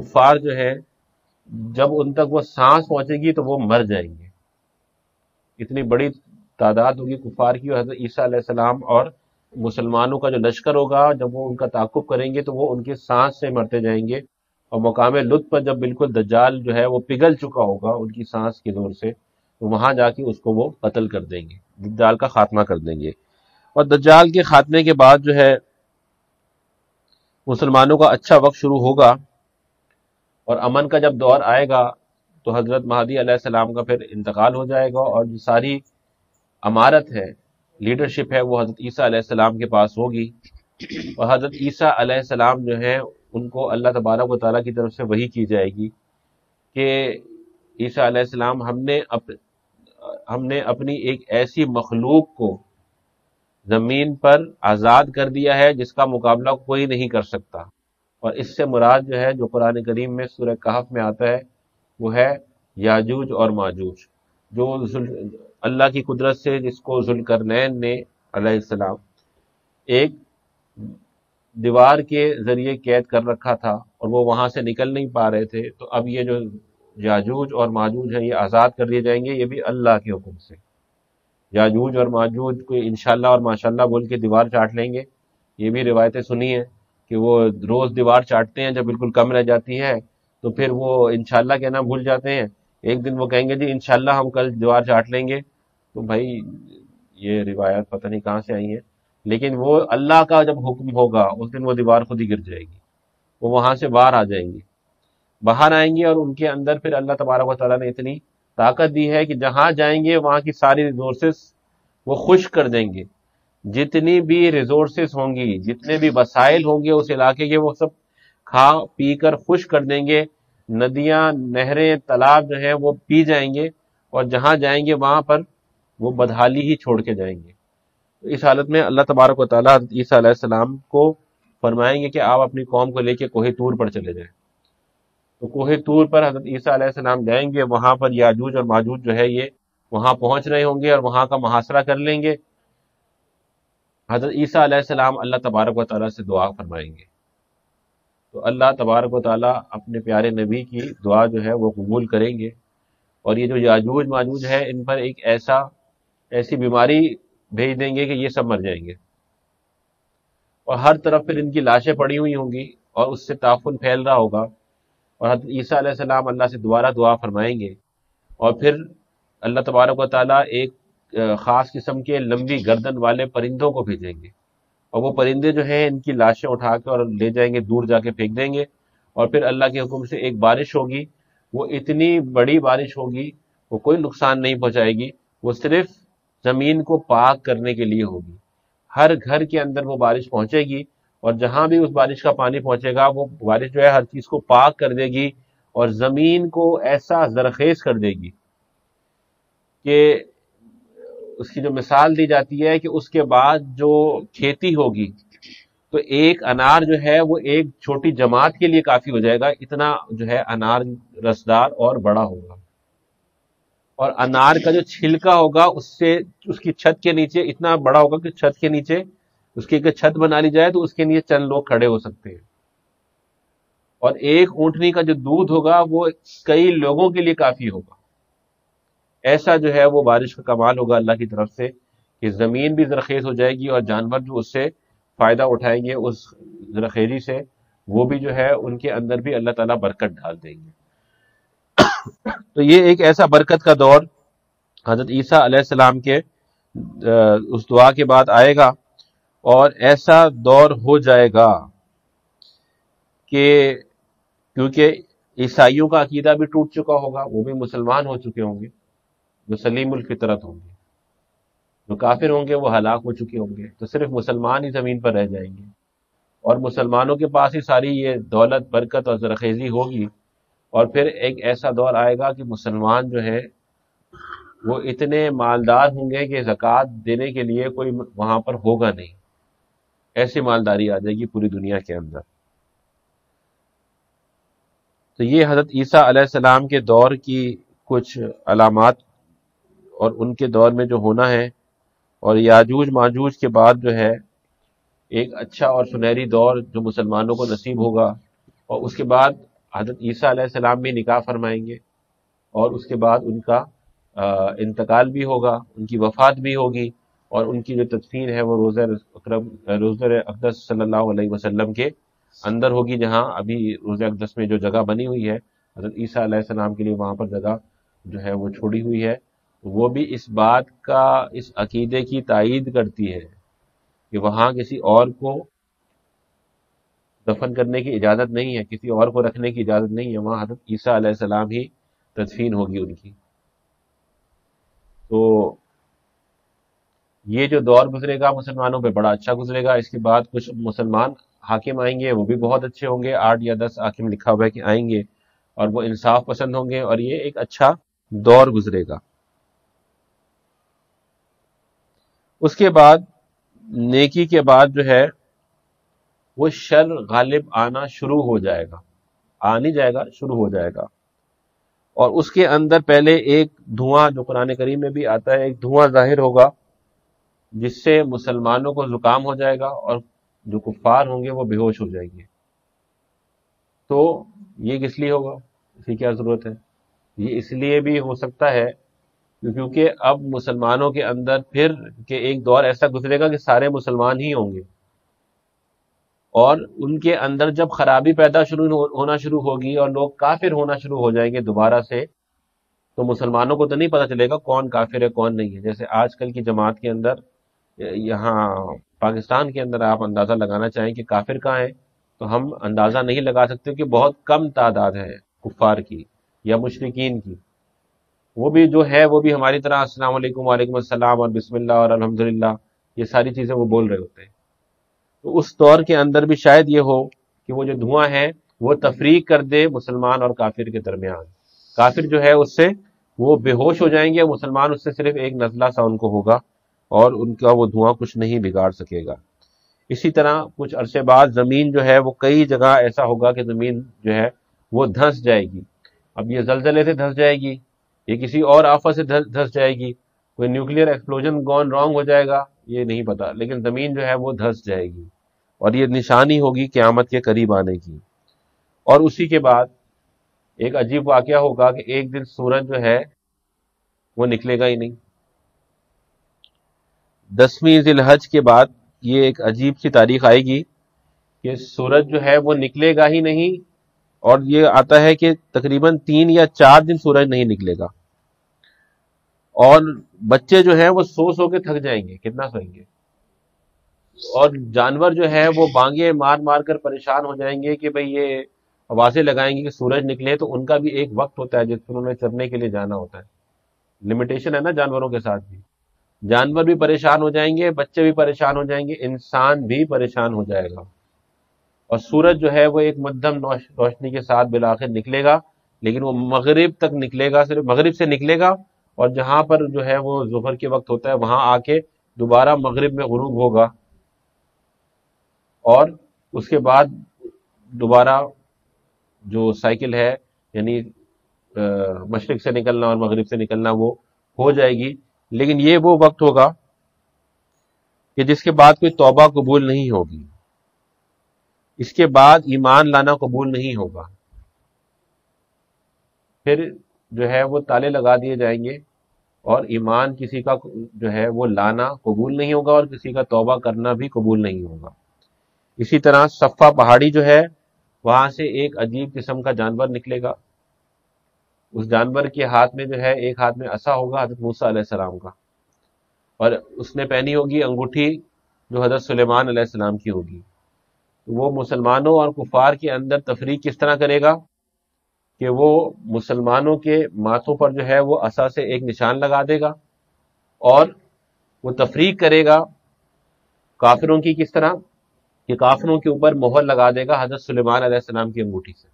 کفار جو ہے جب ان تک وہ سانس پہنچے گی تو وہ مر جائیں گے. اتنی بڑی تعداد ہوگی کفار کی، اور حضرت عیسیٰ علیہ السلام اور مسلمانوں کا جو لشکر ہوگا جب وہ ان کا تعاقب کریں گے تو وہ ان کی سانس سے مرتے جائیں گے. اور مقام لطف پر جب بالکل دجال جو ہے وہ پگھل چکا ہوگا ان کی سانس کی زور سے، تو وہاں جا کے اس کو وہ قتل کر دیں گے، دجال کا خاتمہ کر دیں گے. اور دجال کے خاتمے کے بعد جو ہے مسلمانوں کا اچھا وقت شروع ہوگا، اور امن کا جب دور آئے گا تو حضرت مہدی علیہ السلام کا پھر انتقال ہو جائے گا، اور جو ساری امارت ہے، لیڈرشپ ہے، وہ حضرت عیسیٰ علیہ السلام کے پاس ہوگی. اور حضرت عیسیٰ علیہ السلام جو ہیں ان کو اللہ تبارک و تعالیٰ کی طرف سے وحی کی جائے گی کہ عیسیٰ علیہ السلام ہم نے اپنی ایک ایسی مخلوق کو زمین پر آزاد کر دیا ہے جس کا مقابلہ کوئی نہیں کر سکتا. اور اس سے مراد جو ہے جو قرآن کریم میں سورہ کہف میں آتا ہے وہ ہے یاجوج اور ماجوج، جو اللہ کی قدرت سے جس کو ذوالقرنین نے علیہ السلام ایک دیوار کے ذریعے قید کر رکھا تھا اور وہ وہاں سے نکل نہیں پا رہے تھے، تو اب یہ جو یاجوج اور ماجوج ہیں یہ آزاد کر دیے جائیں گے، یہ بھی اللہ کے حکم سے. یاجوج اور ماجوج کو انشاءاللہ اور ماشاءاللہ بول کے دیوار چاٹ لیں گے. یہ بھی روایتیں سنی ہیں کہ وہ روز دیوار چاٹتے ہیں، جب بالکل کم رہ جاتی ہے تو پھر وہ انشاءاللہ کہنا بھول جاتے ہیں. ایک دن وہ کہیں گے جی انشاءاللہ ہم کل دیوار چاٹ لیں گے. تو بھائی یہ روایت پتہ نہیں کہاں سے آئی ہیں، لیکن وہ اللہ کا جب حکم ہوگا اس دن وہ دیوار خود ہی گر جائے گی، وہ وہاں سے باہر آ جائیں گے، باہر آئیں گے. اور ان کے اندر پھر اللہ تبارک و تعالیٰ نے اتنی طاقت دی ہے کہ جہاں جائیں گے وہاں کی ساری ریسورسز وہ خشک کر دیں گے. جتنی بھی ریسورسز ہوں گی، جتنے بھی وسائل ہوں گے اس علاقے کے، وہ سب کھا پی کر خشک کر دیں گے. ندیاں، نہریں، تالاب جو ہیں وہ پی جائیں گے، اور جہاں جائیں گے وہاں پر وہ بدحالی ہی چھوڑ کے جائیں گے. تو اس حالت میں اللہ تبارک و تعالیٰ حضرت عیسیٰ علیہ السلام کو فرمائیں گے کہ آپ اپنی قوم کو لے کے کوہ طور پر چلے جائیں. تو کوہ طور پر حضرت عیسیٰ علیہ السلام جائیں گے، وہاں پر یاجوج اور ماجوج جو ہے یہ وہاں پہنچ رہے ہوں گے اور وہاں کا محاصرہ کر لیں گے. حضرت عیسیٰ علیہ السلام اللہ تبارک و تعالیٰ سے دعا فرمائیں گے، تو اللہ تبارک و تعالیٰ اپنے پیارے نبی کی دعا جو ہے وہ قبول کریں گے. اور یہ جو یاجوج ماجوج ہے ان پر ایک ایسی بیماری بھیج دیں گے کہ یہ سب مر جائیں گے، اور ہر طرف پھر ان کی لاشیں پڑی ہوئی ہوں گی اور اس سے تعفن پھیل رہا ہوگا. اور حضرت عیسیٰ علیہ السلام اللہ سے دوبارہ دعا فرمائیں گے، اور پھر اللہ تبارک و تعالیٰ ایک خاص قسم کے لمبی گردن والے پرندوں کو بھیجیں گے، اور وہ پرندے جو ہیں ان کی لاشیں اٹھا کے اور لے جائیں گے، دور جا کے پھینک دیں گے. اور پھر اللہ کے حکم سے ایک بارش ہوگی، وہ اتنی بڑی بارش ہوگی، وہ کوئی نقصان نہیں پہنچائے گی، وہ صرف زمین کو پاک کرنے کے لیے ہوگی. ہر گھر کے اندر وہ بارش پہنچے گی، اور جہاں بھی اس بارش کا پانی پہنچے گا وہ بارش جو ہے ہر چیز کو پاک کر دے گی، اور زمین کو ایسا زرخیز کر دے گی کہ اس کی جو مثال دی جاتی ہے کہ اس کے بعد جو کھیتی ہوگی تو ایک انار جو ہے وہ ایک چھوٹی جماعت کے لیے کافی ہو جائے گا، اتنا جو ہے انار رسدار اور بڑا ہوگا. اور انار کا جو چھلکا ہوگا اس کی چھت کے نیچے اتنا بڑا ہوگا کہ چھت کے نیچے اس کی اگر چھت بنا لی جائے تو اس کے نیچے چند لوگ کھڑے ہو سکتے ہیں. اور ایک اونٹنی کا جو دودھ ہوگا وہ کئی لوگوں کے لیے کافی ہوگا. ایسا جو ہے وہ بارش کا کمال ہوگا اللہ کی طرف سے کہ زمین بھی زرخیز ہو جائے گی، اور جانور جو اس سے فائدہ اٹھائیں گے اس زرخیزی سے، وہ بھی جو ہے ان کے اندر بھی اللہ تعالیٰ برکت ڈال دیں گے. تو یہ ایک ایسا برکت کا دور حضرت عیسیٰ علیہ السلام کے اس دعا کے بعد آئے گا، اور ایسا دور ہو جائے گا کہ کیونکہ عیسائیوں کا عقیدہ بھی ٹوٹ چکا ہوگا، وہ بھی مسلمان ہو چکے ہوں گے، جو سلیم الفطرت ہوں گے. جو کافر ہوں گے وہ ہلاک ہو چکے ہوں گے، تو صرف مسلمان ہی زمین پر رہ جائیں گے، اور مسلمانوں کے پاس ہی ساری یہ دولت، برکت اور زرخیزی ہوگی. اور پھر ایک ایسا دور آئے گا کہ مسلمان جو ہے وہ اتنے مالدار ہوں گے کہ زکوٰۃ دینے کے لیے کوئی وہاں پر ہوگا نہیں. ایسی مالداری آ جائے گی پوری دنیا کے اندر. تو یہ حضرت عیسیٰ علیہ السلام کے دور کی کچھ علامات اور ان کے دور میں جو ہونا ہے. اور یاجوج ماجوج کے بعد جو ہے ایک اچھا اور سنہری دور جو مسلمانوں کو نصیب ہوگا، اور اس کے بعد حضرت عیسیٰ علیہ السلام بھی نکاح فرمائیں گے، اور اس کے بعد ان کا انتقال بھی ہوگا، ان کی وفات بھی ہوگی، اور ان کی جو تدفین ہے وہ روزہ اکرم، روزہ اقدس صلی اللہ علیہ وسلم کے اندر ہوگی، جہاں ابھی روزہ اقدس میں جو جگہ بنی ہوئی ہے حضرت عیسیٰ علیہ السلام کے لیے، وہاں پر جگہ جو ہے وہ چھوڑی ہوئی ہے، وہ بھی اس بات کا، اس عقیدے کی تائید کرتی ہے کہ وہاں کسی اور کو دفن کرنے کی اجازت نہیں ہے، کسی اور کو رکھنے کی اجازت نہیں ہے، وہاں حضرت عیسیٰ علیہ السلام ہی تدفین ہوگی ان کی۔ تو یہ جو دور گزرے گا مسلمانوں پہ بڑا اچھا گزرے گا۔ اس کے بعد کچھ مسلمان حاکم آئیں گے، وہ بھی بہت اچھے ہوں گے، 8 یا 10 حاکم لکھا ہوا ہے کہ آئیں گے، اور وہ انصاف پسند ہوں گے، اور یہ ایک اچھا دور گزرے گا۔ اس کے بعد نیکی کے بعد جو ہے وہ شر غالب آنا شروع ہو جائے گا، آ نہیں جائے گا، شروع ہو جائے گا، اور اس کے اندر پہلے ایک دھواں، جو قرآن کریم میں بھی آتا ہے، ایک دھواں ظاہر ہوگا جس سے مسلمانوں کو زکام ہو جائے گا، اور جو کفار ہوں گے وہ بے ہوش ہو جائیں گے۔ تو یہ کس لیے ہوگا، اس کی کیا ضرورت ہے؟ یہ اس لیے بھی ہو سکتا ہے کیونکہ اب مسلمانوں کے اندر پھر کہ ایک دور ایسا گزرے گا کہ سارے مسلمان ہی ہوں گے، اور ان کے اندر جب خرابی پیدا ہونا شروع ہوگی اور لوگ کافر ہونا شروع ہو جائیں گے دوبارہ سے، تو مسلمانوں کو تو نہیں پتہ چلے گا کون کافر ہے کون نہیں ہے۔ جیسے آج کل کی جماعت کے اندر، یہاں پاکستان کے اندر آپ اندازہ لگانا چاہیں کہ کافر کہاں ہیں، تو ہم اندازہ نہیں لگا سکتے کہ بہت کم تعداد ہے کفار کی یا مشرکین کی۔ وہ بھی جو ہے وہ بھی ہماری طرح السلام علیکم، وعلیکم السلام، اور بسم اللہ اور الحمدللہ، یہ ساری چیزیں وہ بول رہے ہوتے ہیں۔ تو اس دور کے اندر بھی شاید یہ ہو کہ وہ جو دھواں ہے وہ تفریق کر دے مسلمان اور کافر کے درمیان، کافر جو ہے اس سے وہ بے ہوش ہو جائیں گے، مسلمان اس سے صرف ایک نزلہ سا ان کو ہوگا، اور ان کا وہ دھواں کچھ نہیں بگاڑ سکے گا۔ اسی طرح کچھ عرصے بعد زمین جو ہے وہ کئی جگہ ایسا ہوگا کہ زمین جو ہے وہ دھنس جائے گی۔ اب یہ زلزلے سے دھنس جائے گی، یہ کسی اور آفت سے دھنس جائے گی، کوئی نیوکلیئر ایکسپلوژن گون رانگ ہو جائے گا، یہ نہیں پتا، لیکن زمین جو ہے وہ دھنس جائے گی، اور یہ نشانی ہوگی قیامت کے قریب آنے کی۔ اور اسی کے بعد ایک عجیب واقعہ ہوگا کہ ایک دن سورج جو ہے وہ نکلے گا ہی نہیں۔ 10ویں ذی الحج کے بعد یہ ایک عجیب سی تاریخ آئے گی کہ سورج جو ہے وہ نکلے گا ہی نہیں، اور یہ آتا ہے کہ تقریباً 3 یا 4 دن سورج نہیں نکلے گا، اور بچے جو ہیں وہ سو سو کے تھک جائیں گے، کتنا سوئیں گے، اور جانور جو ہے وہ بانگیں مار مار کر پریشان ہو جائیں گے کہ بھئی یہ آوازیں لگائیں گے کہ سورج نکلے، تو ان کا بھی ایک وقت ہوتا ہے جس پر انہوں نے چرنے کے لیے جانا ہوتا ہے، لمیٹیشن ہے نا جانوروں کے ساتھ بھی۔ جانور بھی پریشان ہو جائیں گے، بچے بھی پریشان ہو جائیں گے، انسان بھی پریشان ہو جائے گا، اور سورج جو ہے وہ ایک مدھم روشنی کے ساتھ بالآخر نکلے گا، لیکن وہ مغرب تک نکلے گا، صرف مغرب سے نکلے گا، اور جہاں پر جو ہے وہ ظہر کے وقت ہوتا ہے وہاں آ کے دوبارہ مغرب میں غروب ہوگا، اور اس کے بعد دوبارہ جو سائیکل ہے، یعنی مشرق سے نکلنا اور مغرب سے نکلنا، وہ ہو جائے گی، لیکن یہ وہ وقت ہوگا کہ جس کے بعد کوئی توبہ قبول نہیں ہوگی، اس کے بعد ایمان لانا قبول نہیں ہوگا، پھر جو ہے وہ تالے لگا دیے جائیں گے، اور ایمان کسی کا جو ہے وہ لانا قبول نہیں ہوگا، اور کسی کا توبہ کرنا بھی قبول نہیں ہوگا۔ اسی طرح صفا پہاڑی جو ہے وہاں سے ایک عجیب قسم کا جانور نکلے گا، اس جانور کے ہاتھ میں جو ہے ایک ہاتھ میں عصا ہوگا حضرت موسیٰ علیہ السلام کا، اور اس نے پہنی ہوگی انگوٹھی جو حضرت سلیمان علیہ السلام کی ہوگی۔ وہ مسلمانوں اور کفار کے اندر تفریق کس طرح کرے گا کہ وہ مسلمانوں کے ماتھوں پر جو ہے وہ عصا سے ایک نشان لگا دے گا، اور وہ تفریق کرے گا کافروں کی کس طرح کہ کافروں کے اوپر مہر لگا دے گا حضرت سلیمان علیہ السلام کی انگوٹھی سے۔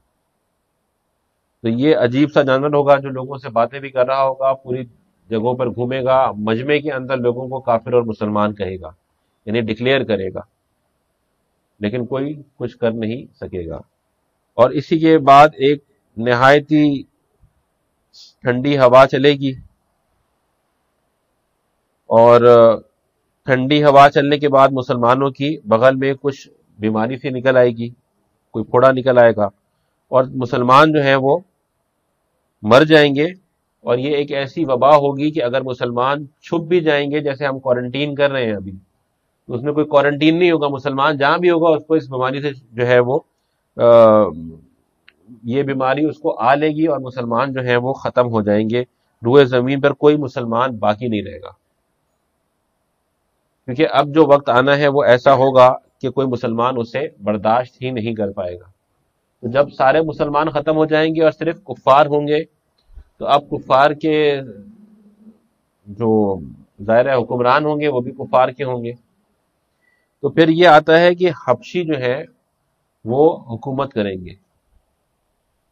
تو یہ عجیب سا جانور ہوگا جو لوگوں سے باتیں بھی کر رہا ہوگا، پوری جگہوں پر گھومے گا، مجمع کے اندر لوگوں کو کافر اور مسلمان کہے گا، یعنی ڈکلیئر کرے گا، لیکن کوئی کچھ کر نہیں سکے گا۔ اور اسی کے بعد ایک نہایتی ٹھنڈی ہوا چلے گی، اور ٹھنڈی ہوا چلنے کے بعد مسلمانوں کی بغل میں کچھ بیماری سی نکل آئے گی، کوئی پھوڑا نکل آئے گا، اور مسلمان جو ہیں وہ مر جائیں گے، اور یہ ایک ایسی وبا ہوگی کہ اگر مسلمان چھپ بھی جائیں گے، جیسے ہم کوارنٹین کر رہے ہیں ابھی، تو اس میں کوئی کوارنٹین نہیں ہوگا، مسلمان جہاں بھی ہوگا اس کو اس بیماری سے جو ہے وہ یہ بیماری اس کو آ لے گی، اور مسلمان جو ہیں وہ ختم ہو جائیں گے، روئے زمین پر کوئی مسلمان باقی نہیں رہے گا، کیونکہ اب جو وقت آنا ہے وہ ایسا ہوگا کہ کوئی مسلمان اسے برداشت ہی نہیں کر پائے گا۔ تو جب سارے مسلمان ختم ہو جائیں گے اور صرف کفار ہوں گے، تو اب کفار کے جو ظاہر حکمران ہوں گے وہ بھی کفار کے ہوں گے۔ تو پھر یہ آتا ہے کہ حبشی جو ہے وہ حکومت کریں گے،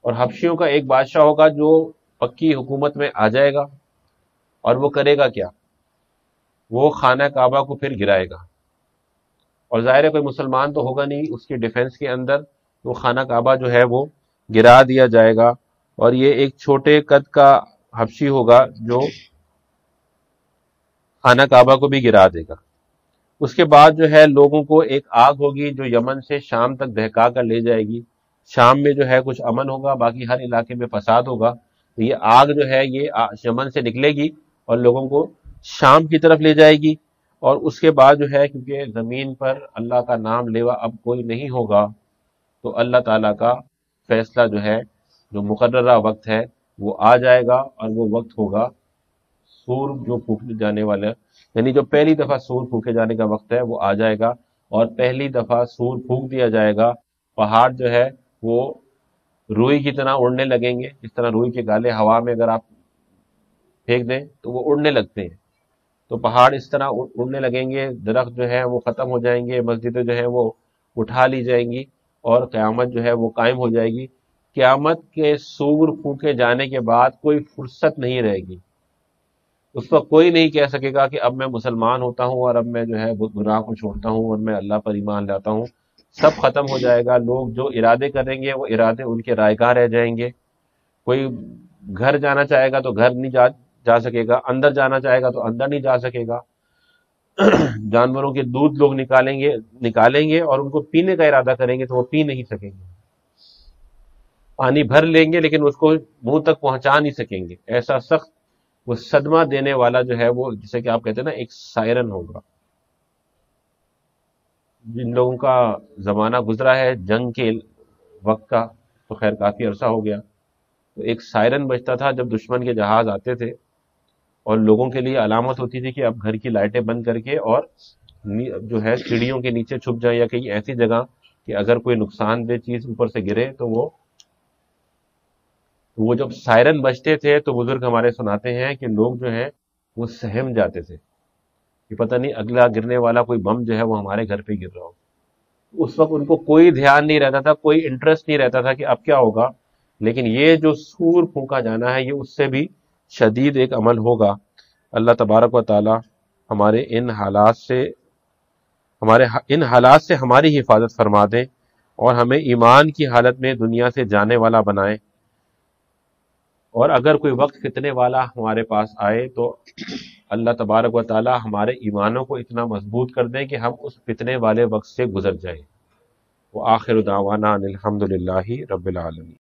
اور حبشیوں کا ایک بادشاہ ہوگا جو پکی حکومت میں آ جائے گا، اور وہ کرے گا کیا؟ وہ خانہ کعبہ کو پھر گرائے گا، اور ظاہر ہے کوئی مسلمان تو ہوگا نہیں اس کی ڈیفنس کے اندر، تو خانہ کعبہ جو ہے وہ گرا دیا جائے گا، اور یہ ایک چھوٹے قد کا حبشی ہوگا جو خانہ کعبہ کو بھی گرا دے گا۔ اس کے بعد جو ہے لوگوں کو ایک آگ ہوگی جو یمن سے شام تک بہکا کر لے جائے گی، شام میں جو ہے کچھ امن ہوگا، باقی ہر علاقے میں فساد ہوگا، تو یہ آگ جو ہے یہ یمن سے نکلے گی اور لوگوں کو شام کی طرف لے جائے گی، اور اس کے بعد جو ہے کیونکہ زمین پر اللہ کا نام لیوا اب کوئی نہیں ہوگا، تو اللہ تعالیٰ کا فیصلہ جو ہے جو مقررہ وقت ہے وہ آ جائے گا، اور وہ وقت ہوگا سور جو پھونکے جانے والا، یعنی جو پہلی دفعہ سور پھونکے جانے کا وقت ہے وہ آ جائے گا، اور پہلی دفعہ سور پھونک دیا جائے گا، پہاڑ جو ہے وہ روئی کی طرح اڑنے لگیں گے، جس طرح روئی کے گالے ہوا میں اگر آپ پھینک دیں تو وہ اڑنے لگتے ہیں، تو پہاڑ اس طرح اڑنے لگیں گے، درخت جو ہے وہ ختم ہو جائیں گے، مسجدیں جو ہے وہ اٹھا لی جائیں گی، اور قیامت جو ہے وہ قائم ہو جائے گی۔ قیامت کے سور پھونکے جانے کے بعد کوئی فرصت نہیں رہے گی، اس وقت کوئی نہیں کہہ سکے گا کہ اب میں مسلمان ہوتا ہوں اور اب میں جو ہے گناہ کو چھوڑتا ہوں اور میں اللہ پر ایمان لاتا ہوں، سب ختم ہو جائے گا۔ لوگ جو ارادے کریں گے وہ ارادے ان کے رائگاں رہ جائیں گے، کوئی گھر جانا چاہے گا تو گھر نہیں جا سکے گا، اندر جانا چاہے گا تو اندر نہیں جا سکے گا، جانوروں کے دودھ لوگ نکالیں گے اور ان کو پینے کا ارادہ کریں گے تو وہ پی نہیں سکیں گے، پانی بھر لیں گے لیکن اس کو منہ تک پہنچا نہیں سکیں گے، ایسا سخت وہ صدمہ دینے والا جو ہے وہ جسے کہ آپ کہتے ہیں نا ایک سائرن ہوگا۔ جن لوگوں کا زمانہ گزرا ہے جنگ کے وقت کا تو خیر کافی عرصہ ہو گیا، تو ایک سائرن بجتا تھا جب دشمن کے جہاز آتے تھے، اور لوگوں کے لیے علامت ہوتی تھی کہ اب گھر کی لائٹیں بند کر کے اور جو ہے سیڑھیوں کے نیچے چھپ جائیں یا کہیں ایسی جگہ کہ اگر کوئی نقصان دہ چیز اوپر سے گرے تو وہ جب سائرن بجتے تھے تو بزرگ ہمارے سناتے ہیں کہ لوگ جو ہیں وہ سہم جاتے تھے کہ پتہ نہیں اگلا گرنے والا کوئی بم جو ہے وہ ہمارے گھر پہ گر رہا ہو۔ اس وقت ان کو کوئی دھیان نہیں رہتا تھا، کوئی انٹرسٹ نہیں رہتا تھا کہ اب کیا ہوگا، لیکن یہ جو سور پھونکا جانا ہے یہ اس سے بھی شدید ایک عمل ہوگا۔ اللہ تبارک و تعالی ہمارے ان حالات سے ہماری حفاظت فرما دیں، اور ہمیں ایمان کی حالت میں دنیا سے جانے والا بنائیں، اور اگر کوئی وقت فتنے والا ہمارے پاس آئے تو اللہ تبارک و تعالی ہمارے ایمانوں کو اتنا مضبوط کر دیں کہ ہم اس فتنے والے وقت سے گزر جائیں۔ وآخر دعوانا ان الحمد للہ رب العالمین۔